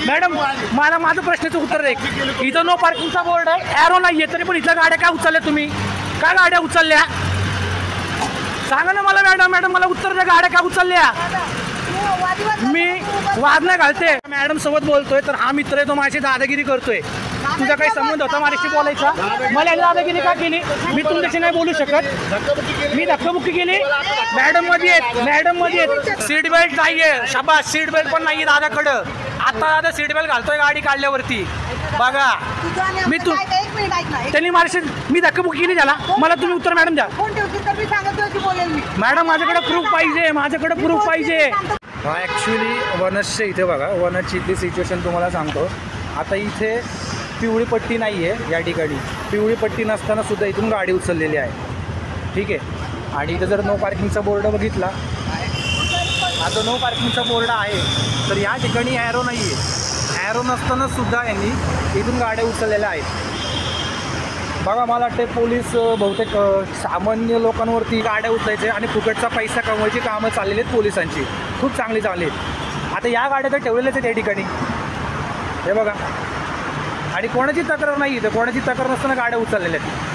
Madam मला माझं प्रश्नाचं उत्तर दे. इथं नो पार्किंगचा बोर्ड आहे, ॲरो नाही आहे, तरी पण इथल्या गाड्या काय उचलल्या तुम्ही? काय गाड्या उचलल्या सांगा ना मला. मॅडम मला उत्तर द्या, गाड्या काय उचलल्या? मी वाद नाही घालते, मॅडम सोबत बोलतोय. तर हा मित्र आहे, तो माझी दादागिरी करतोय. तुझा काही संबंध होता माझ्याशी बोलायचा? मला दादागिरी का केली? मी तुमच्याशी नाही बोलू शकत. मी धक्काबुक्की केली? मॅडम मध्ये सीट बेल्ट नाहीये. शाबास, सीट बेल्ट पण नाहीये दादाकडं. आता सीट बेल्ट घालतोय गाडी काढल्यावरती. बघा त्यांनी माझ्याशी मी धक्काबुक्की केली त्याला. मला तुम्ही उत्तर मॅडम द्या. मॅडम माझ्याकडे प्रूफ पाहिजे. हा ॲक्च्युली वनसच्या इथे बघा, वनसची इथली सिच्युएशन तुम्हाला सांगतो. आता इथे पिवळी पट्टी नाही आहे या ठिकाणी. पिवळी पट्टी नसताना सुद्धा इथून गाडी उचललेली आहे. ठीक आहे. आणि इथं जर नो पार्किंगचा बोर्ड बघितला, आता नो पार्किंगचा बोर्ड आहे, तर या ठिकाणी ॲरो नाही आहे. ॲरो नसताना सुद्धा यांनी इथून गाड्या उचललेल्या आहेत. बघा मला वाटते पोलीस बहुतेक सामान्य लोकांवरती गाड्या उचलायचे आणि फुकटचा पैसा कमवायची कामं चाललेली आहेत पोलिसांची. खूप चांगली चालली आहेत. आता या गाड्या तर ठेवलेल्याच आहेत या ठिकाणी, हे बघा. आणि कोणाची तक्रार नाही, तर कोणाची तक्रार नसताना गाड्या उचललेल्या आहेत.